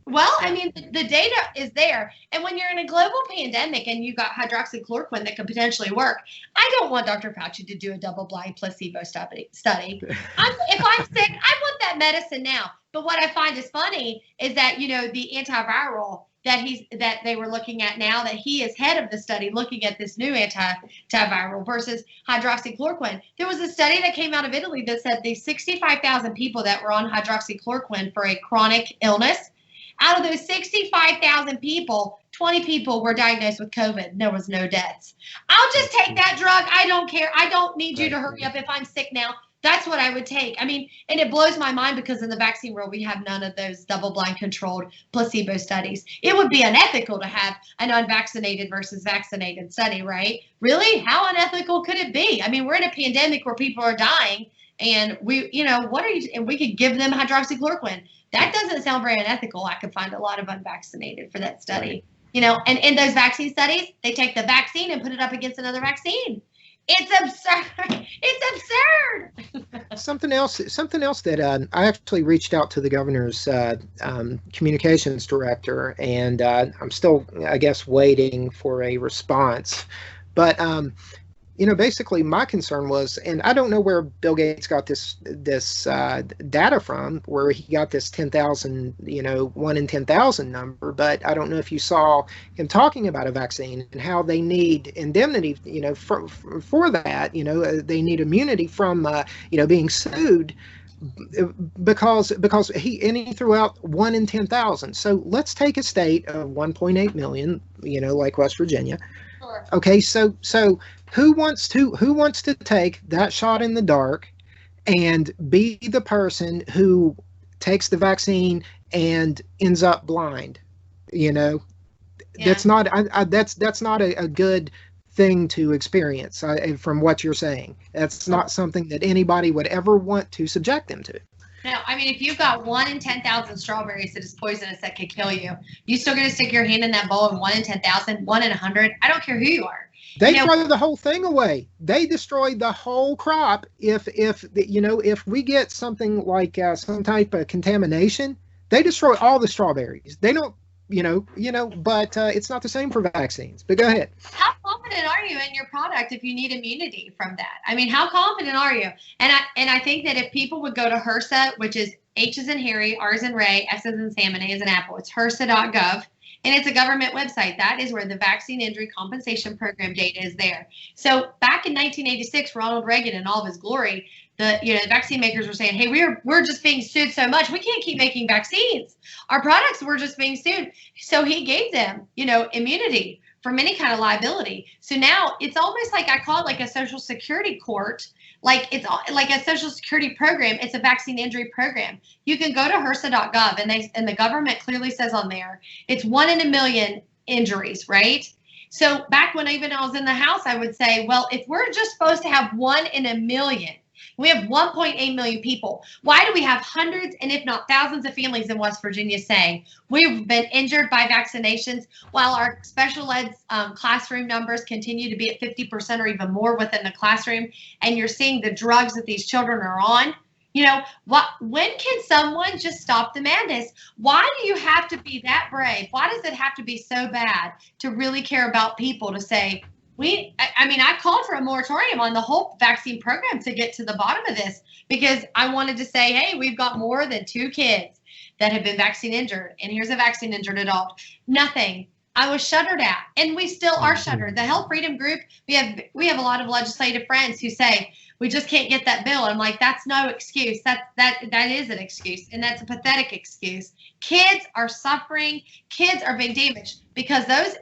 Well, I mean, the data is there. And when you're in a global pandemic and you got hydroxychloroquine that could potentially work, I don't want Dr. Fauci to do a double-blind placebo study. If I'm sick, I want that medicine now. But what I find is funny is that, you know, the antiviral that they were looking at now, that he is head of the study looking at this new antiviral versus hydroxychloroquine. There was a study that came out of Italy that said the 65,000 people that were on hydroxychloroquine for a chronic illness, out of those 65,000 people, 20 people were diagnosed with COVID. There was no deaths. I'll just take that drug. I don't care. I don't need you to hurry up if I'm sick now. That's what I would take. I mean, and it blows my mind because in the vaccine world, we have none of those double-blind controlled placebo studies. It would be unethical to have an unvaccinated versus vaccinated study, right? Really? How unethical could it be? I mean, we're in a pandemic where people are dying, and we, you know, and we could give them hydroxychloroquine. That doesn't sound very unethical. I could find a lot of unvaccinated for that study. Right. You know, and in those vaccine studies, they take the vaccine and put it up against another vaccine. It's absurd. It's absurd. Something else that I actually reached out to the governor's communications director, and I'm still, I guess, waiting for a response. But you know, basically my concern was, and I don't know where Bill Gates got this data from, where he got this 10,000, you know, 1 in 10,000 number, but I don't know if you saw him talking about a vaccine and how they need indemnity, you know, for that, you know, they need immunity from, you know, being sued because he threw out 1 in 10,000. So let's take a state of 1.8 million, you know, like West Virginia. Sure. Okay, so who wants to take that shot in the dark and be the person who takes the vaccine and ends up blind? You know, yeah. That's not a good thing to experience. From what you're saying, that's not something that anybody would ever want to subject them to. No, I mean, if you've got 1 in 10,000 strawberries that is poisonous that could kill you, you still going to stick your hand in that bowl of 1 in 10,000, 1 in 100? I don't care who you are. They throw the whole thing away. They destroy the whole crop. If we get something like some type of contamination, they destroy all the strawberries. They don't, but it's not the same for vaccines. But go ahead. How confident are you in your product if you need immunity from that? I mean, how confident are you? And I think that if people would go to HRSA, which is H as in Harry, R as in Ray, S as in Salmon, A as in Apple, it's HRSA.gov. And it's a government website. That is where the Vaccine Injury Compensation Program data is there. So back in 1986, Ronald Reagan in all of his glory, the vaccine makers were saying, hey, we're just being sued so much. We can't keep making vaccines. Our products were just being sued. So he gave them, immunity from any kind of liability. So now it's almost like, I call it like a Social Security court. Like it's like a Social Security program. It's a vaccine injury program. You can go to HRSA.gov and the government clearly says on there, it's 1 in a million injuries, right? So back when I was in the House, I would say, well, if we're just supposed to have 1 in a million, we have 1.8 million people. Why do we have hundreds and if not thousands of families in West Virginia saying we've been injured by vaccinations while our special ed classroom numbers continue to be at 50% or even more within the classroom, and you're seeing the drugs that these children are on? When can someone just stop the madness? Why do you have to be that brave? Why does it have to be so bad to really care about people to say, I mean, I called for a moratorium on the whole vaccine program to get to the bottom of this, because I wanted to say, hey, we've got more than 2 kids that have been vaccine injured, and here's a vaccine injured adult. Nothing. I was shuddered at, and we still are shuddered. The Health Freedom Group, we have a lot of legislative friends who say we just can't get that bill. I'm like, that's no excuse. That is an excuse, and that's a pathetic excuse. Kids are suffering. Kids are being damaged because those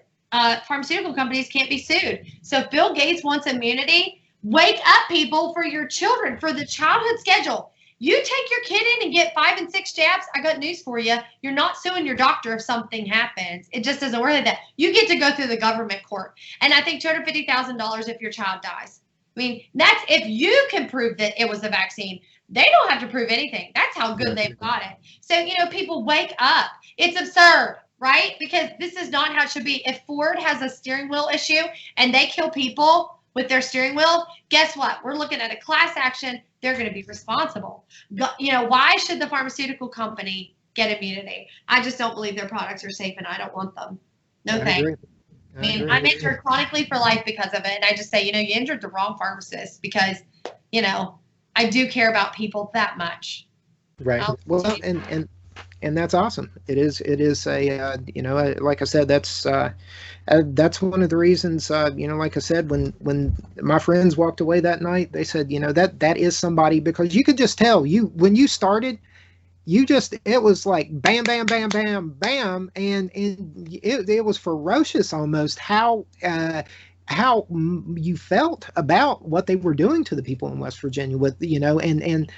pharmaceutical companies can't be sued. So if Bill Gates wants immunity, wake up, people, for your children, for the childhood schedule. You take your kid in and get 5 and 6 jabs. I got news for you. You're not suing your doctor if something happens. It just isn't worth it. You get to go through the government court. And I think $250,000 if your child dies. I mean, that's if you can prove that it was a vaccine. They don't have to prove anything. That's how good they've got it. So, people wake up. It's absurd, right? Because this is not how it should be. If Ford has a steering wheel issue and they kill people with their steering wheel, guess what? We're looking at a class action. They're going to be responsible. Why should the pharmaceutical company get immunity? I just don't believe their products are safe, and I don't want them. No thanks. I mean, I'm injured chronically for life because of it. And I just say, you injured the wrong pharmacist, because, I do care about people that much. Right. Well, and that's awesome. It is a, like I said, that's one of the reasons, like I said, when my friends walked away that night, they said, that is somebody, because you could just tell when you started, it was like bam, bam, bam, bam, bam. And it was ferocious almost how you felt about what they were doing to the people in West Virginia with, and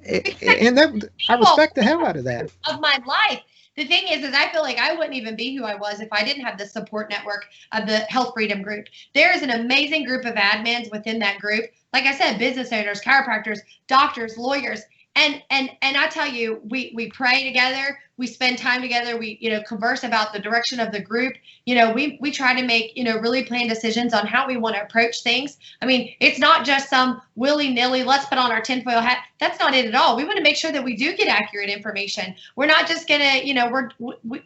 that I respect the hell out of that. Of my life. The thing is I feel like I wouldn't even be who I was if I didn't have the support network of the Health Freedom Group. There is an amazing group of admins within that group. Like I said, business owners, chiropractors, doctors, lawyers. And I tell you, we pray together, we spend time together, we converse about the direction of the group. We try to make really plan decisions on how we want to approach things. I mean, it's not just some willy-nilly, let's put on our tinfoil hat. That's not it at all. We want to make sure that we do get accurate information. We're not just gonna,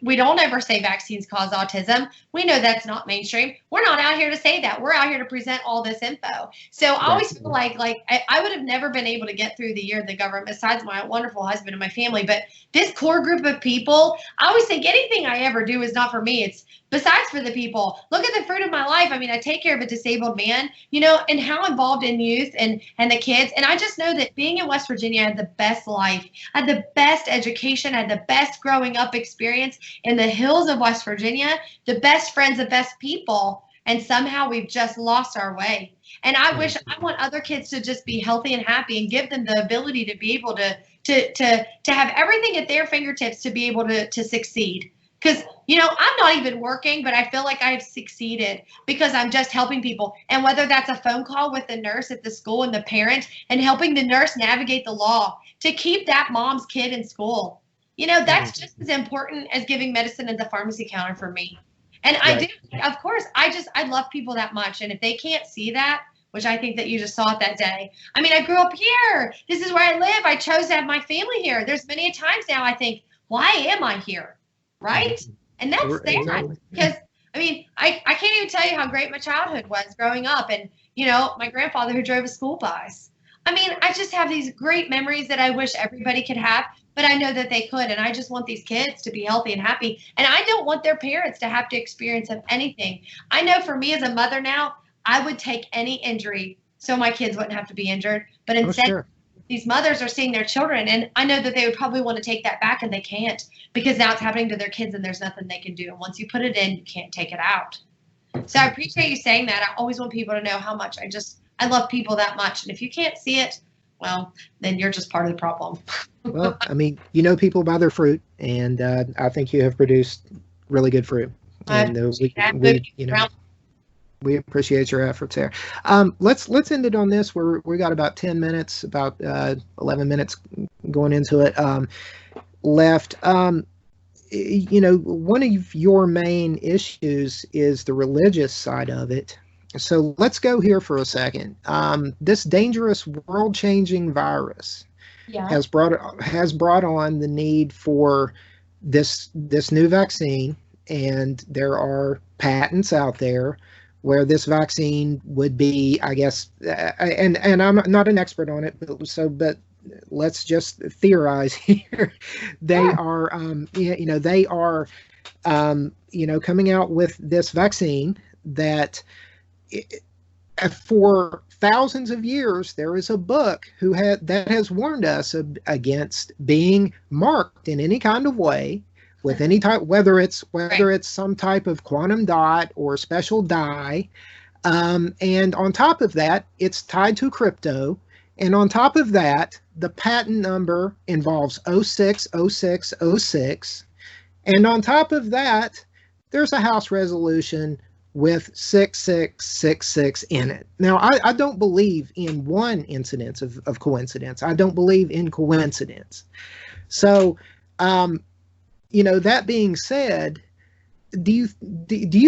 we don't ever say vaccines cause autism. We know that's not mainstream. We're not out here to say that. We're out here to present all this info. So I always feel like I would have never been able to get through the year of the government, besides my wonderful husband and my family. But this core group of people, I always think anything I ever do is not for me. It's besides for the people. Look at the fruit of my life. I mean, I take care of a disabled man, and how involved in youth and the kids. And I just know that being in West Virginia, I had the best life. I had the best education. I had the best growing up experience in the hills of West Virginia, the best friends, the best people. And somehow we've just lost our way. And I want other kids to just be healthy and happy, and give them the ability to be able to have everything at their fingertips to be able to succeed. Because, I'm not even working, but I feel like I've succeeded because I'm just helping people. And whether that's a phone call with the nurse at the school and the parent, and helping the nurse navigate the law to keep that mom's kid in school, that's just as important as giving medicine at the pharmacy counter for me. And I do, of course, I love people that much. And if they can't see that, which I think that you just saw it that day. I mean, I grew up here. This is where I live. I chose to have my family here. There's many times now I think, why am I here? Right? And that's sad. Because, I mean, I can't even tell you how great my childhood was growing up. And, my grandfather who drove a school bus. I mean, I just have these great memories that I wish everybody could have, but I know that they could. And I just want these kids to be healthy and happy. And I don't want their parents to have to experience anything. I know for me as a mother now, I would take any injury so my kids wouldn't have to be injured. But instead, these mothers are seeing their children, and I know that they would probably want to take that back, and they can't, because now it's happening to their kids and there's nothing they can do. And once you put it in, you can't take it out. So I appreciate you saying that. I always want people to know how much I love people that much. And if you can't see it, well, then you're just part of the problem. Well, I mean, people by their fruit, and I think you have produced really good fruit. And we appreciate your efforts there. Let's end it on this. We got about 10 minutes, about 11 minutes going into it left. One of your main issues is the religious side of it. So let's go here for a second. This dangerous, world-changing virus has brought on the need for this new vaccine, and there are patents out there where this vaccine would be, I guess, and I'm not an expert on it, but let's just theorize here. They are, they are, coming out with this vaccine that, for thousands of years, there is a book that has warned us against being marked in any kind of way with any type, whether it's some type of quantum dot or special dye, and on top of that, it's tied to crypto, and on top of that, the patent number involves 060606, and on top of that, there's a House resolution with 6666 in it. Now, I don't believe in one incidence of coincidence. I don't believe in coincidence. So, that being said, do you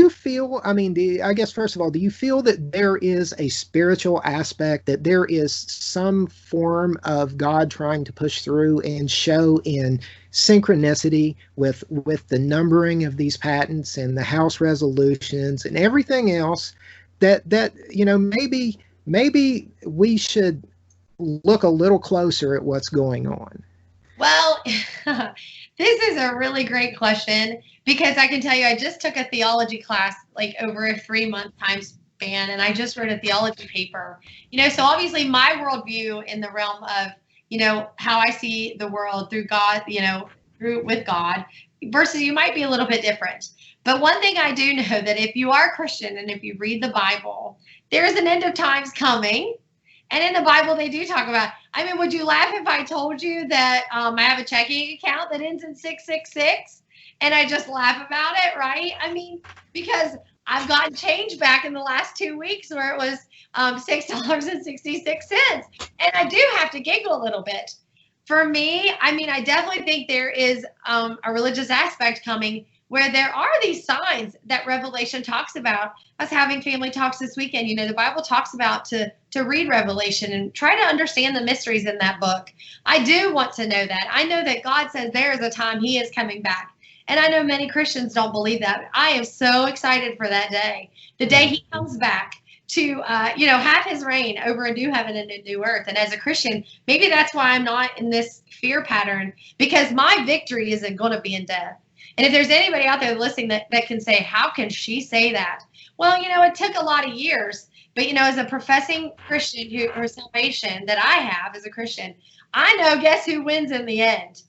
feel, I guess, first of all, do you feel that there is a spiritual aspect, that there is some form of God trying to push through and show in synchronicity with the numbering of these patents and the House resolutions and everything else, that maybe we should look a little closer at what's going on? Well, this is a really great question, because I can tell you, I just took a theology class like over a 3-month time span, and I just wrote a theology paper. So obviously my worldview in the realm of, how I see the world through God, with God, versus you might be a little bit different. But one thing I do know, that if you are a Christian and if you read the Bible, there is an end of times coming. And in the Bible, they do talk about, would you laugh if I told you that I have a checking account that ends in 666 and I just laugh about it, right? Because I've gotten change back in the last 2 weeks where it was $6.66. And I do have to giggle a little bit. For me, I definitely think there is a religious aspect coming, where there are these signs that Revelation talks about. I was having family talks this weekend. The Bible talks about to read Revelation and try to understand the mysteries in that book. I do want to know that. I know that God says there is a time he is coming back. And I know many Christians don't believe that. I am so excited for that day, the day he comes back to, have his reign over a new heaven and a new earth. And as a Christian, maybe that's why I'm not in this fear pattern, because my victory isn't going to be in death. And if there's anybody out there listening that can say, how can she say that? Well, it took a lot of years. But, as a professing Christian or salvation that I have as a Christian, I know, guess who wins in the end?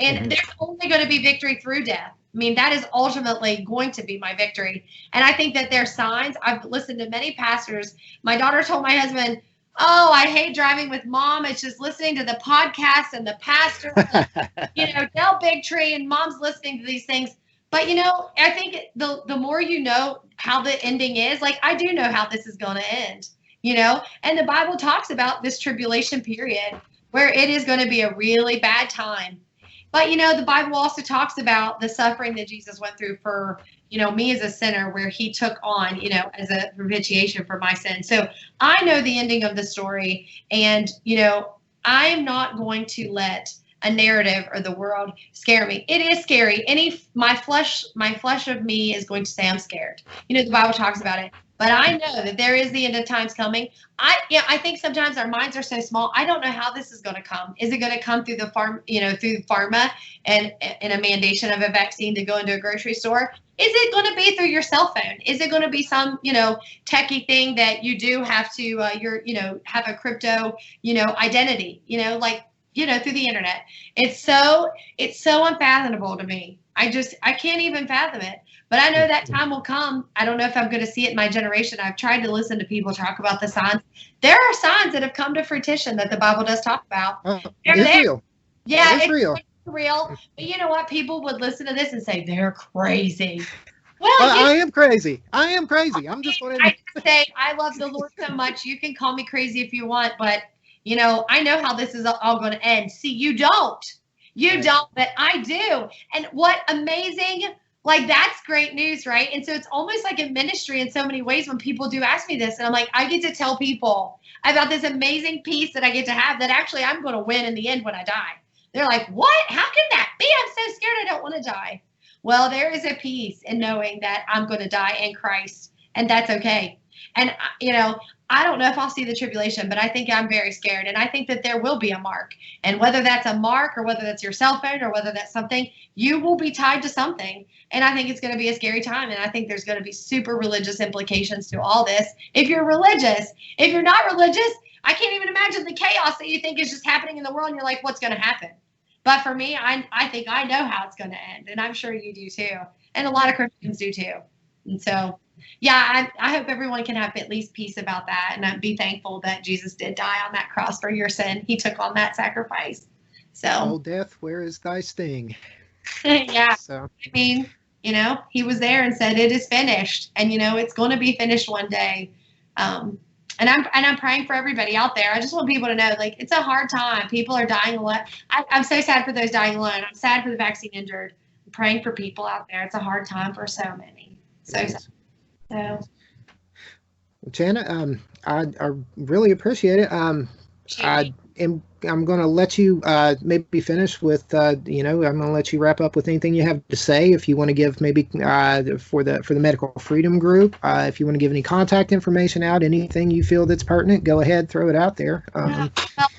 And there's only going to be victory through death. That is ultimately going to be my victory. And I think that there's signs. I've listened to many pastors. My daughter told my husband, oh, I hate driving with mom. It's just listening to the podcast and the pastor, Del Bigtree, and mom's listening to these things. But, I think the more you know how the ending is, like, I do know how this is going to end, and the Bible talks about this tribulation period where it is going to be a really bad time. But, the Bible also talks about the suffering that Jesus went through for, me as a sinner, where he took on, as a propitiation for my sin. So I know the ending of the story, and, I'm not going to let a narrative or the world scare me. It is scary. My flesh of me is going to say I'm scared. The Bible talks about it. But I know that there is the end of times coming. I think sometimes our minds are so small. I don't know how this is going to come. Is it going to come through the through pharma and a mandation of a vaccine to go into a grocery store? Is it going to be through your cell phone? Is it going to be some, techie thing that you do have to, have a crypto, identity, through the internet? It's so unfathomable to me. I can't even fathom it. But I know that time will come. I don't know if I'm going to see it in my generation. I've tried to listen to people talk about the signs. There are signs that have come to fruition that the Bible does talk about. It's real. Yeah, it's real. Real. But you know what? People would listen to this and say they're crazy. Well, I am crazy. I'm just going to say I love the Lord so much. You can call me crazy if you want, but I know how this is all going to end. See, you don't. You don't, but I do. And what amazing, that's great news, right? And so it's almost like a ministry in so many ways when people do ask me this. And I'm like, I get to tell people about this amazing peace that I get to have, that actually I'm going to win in the end when I die. They're like, what? How can that be? I'm so scared I don't want to die. Well, there is a peace in knowing that I'm going to die in Christ, and that's okay. And, I don't know if I'll see the tribulation, but I think I'm very scared. And I think that there will be a mark. And whether that's a mark or whether that's your cell phone or whether that's something, you will be tied to something. And I think it's going to be a scary time. And I think there's going to be super religious implications to all this. If you're religious, if you're not religious, I can't even imagine the chaos that you think is just happening in the world. And you're like, what's going to happen? But for me, I think I know how it's going to end. And I'm sure you do too. And a lot of Christians do too. And so, yeah, I hope everyone can have at least peace about that and be thankful that Jesus did die on that cross for your sin. He took on that sacrifice. So, "Oh, death, where is thy sting?" Yeah. So, I mean, he was there and said, "It is finished." And, it's going to be finished one day. And I'm praying for everybody out there. I just want people to know, like, it's a hard time. People are dying a lot. I'm so sad for those dying alone. I'm sad for the vaccine injured. I'm praying for people out there. It's a hard time for so many. So sad. So, Chanda, I really appreciate it. I'm going to let you maybe finish with, I'm going to let you wrap up with anything you have to say. If you want to give maybe for the Medical Freedom Group, if you want to give any contact information out, anything you feel that's pertinent, go ahead, throw it out there. Well,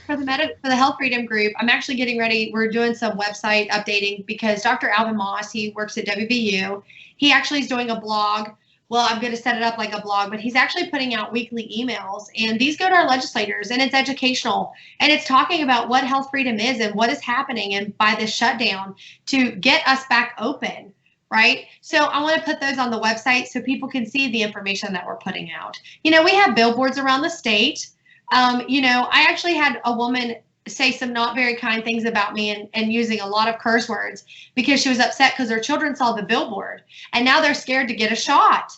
for the Health Freedom Group, I'm actually getting ready. We're doing some website updating because Dr. Alvin Moss, he works at WVU. He actually is doing a blog. Well, I'm going to set it up like a blog, but he's actually putting out weekly emails, and these go to our legislators, and it's educational, and it's talking about what health freedom is and what is happening and by this shutdown to get us back open, right? So I want to put those on the website so people can see the information that we're putting out. We have billboards around the state. I actually had a woman say some not very kind things about me and using a lot of curse words because she was upset because her children saw the billboard and now they're scared to get a shot.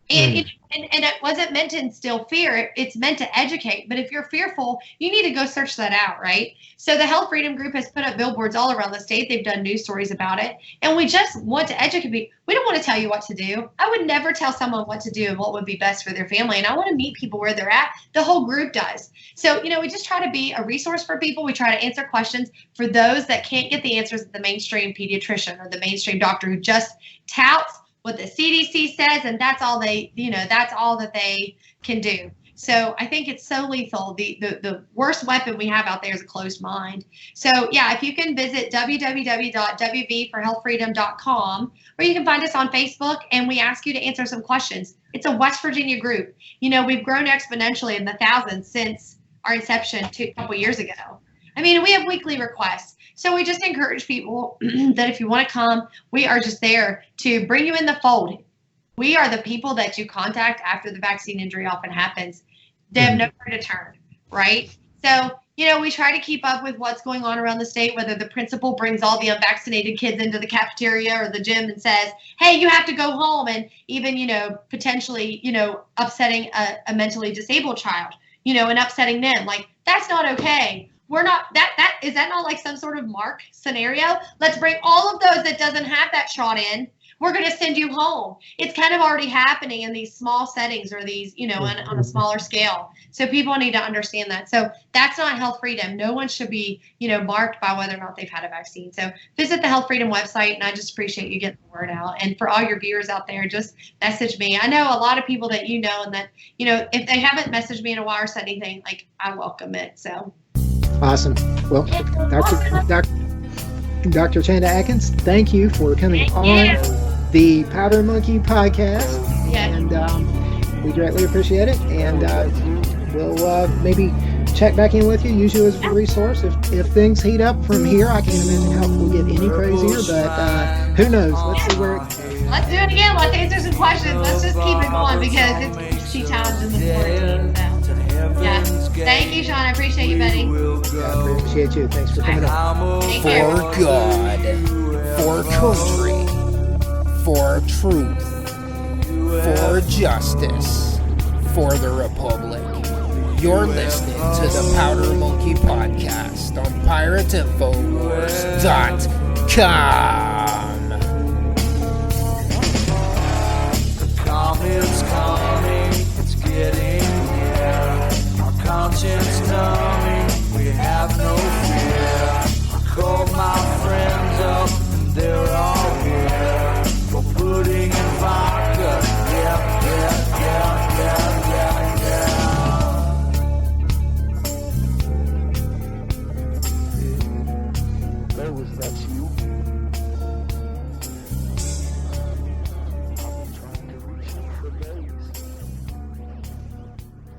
And it wasn't meant to instill fear. It's meant to educate. But if you're fearful, you need to go search that out, right? So the Health Freedom Group has put up billboards all around the state. They've done news stories about it. And we just want to educate. We don't want to tell you what to do. I would never tell someone what to do and what would be best for their family. And I want to meet people where they're at. The whole group does. So, we just try to be a resource for people. We try to answer questions for those that can't get the answers at the mainstream pediatrician or the mainstream doctor who just touts what the CDC says, and that's all that's all that they can do. So I think it's so lethal. The worst weapon we have out there is a closed mind. So yeah, if you can visit www.wvforhealthfreedom.com, or you can find us on Facebook, and we ask you to answer some questions. It's a West Virginia group. We've grown exponentially in the thousands since our inception a couple years ago. I mean, we have weekly requests. So we just encourage people that if you want to come, we are just there to bring you in the fold. We are the people that you contact after the vaccine injury often happens. They have nowhere to turn, right? So, we try to keep up with what's going on around the state, whether the principal brings all the unvaccinated kids into the cafeteria or the gym and says, hey, you have to go home, and even, potentially, upsetting a mentally disabled child, and upsetting them. Like, that's not okay. We're not is that not like some sort of mark scenario? Let's bring all of those that doesn't have that shot in. We're going to send you home. It's kind of already happening in these small settings or these, on a smaller scale. So people need to understand that. So that's not health freedom. No one should be, marked by whether or not they've had a vaccine. So visit the Health Freedom website, and I just appreciate you getting the word out. And for all your viewers out there, just message me. I know a lot of people that and that, if they haven't messaged me in a while or said anything, like, I welcome it. So. Awesome. Well, Dr. Chanda Adkins, thank you for coming on the Powder Monkey podcast. Yes. And we greatly appreciate it. And we'll maybe check back in with you, use you as a resource. If things heat up from here, I can't imagine how we'll get any crazier, but who knows? Let's see where Let's do it again. Let's answer some questions. Let's just keep it going because it's tea times in the quarantine. So. Yeah. Thank you, Sean. I appreciate you, buddy. I appreciate you. Thanks for coming on. For God, for country, for truth, for justice, for the Republic. You're listening to the Powder Monkey Podcast on PirateInfoWars.com. It's coming, it's getting near. Our conscience numbing, we have no fear. I called my friends up, and they're all here. We're putting in vodka, yeah, that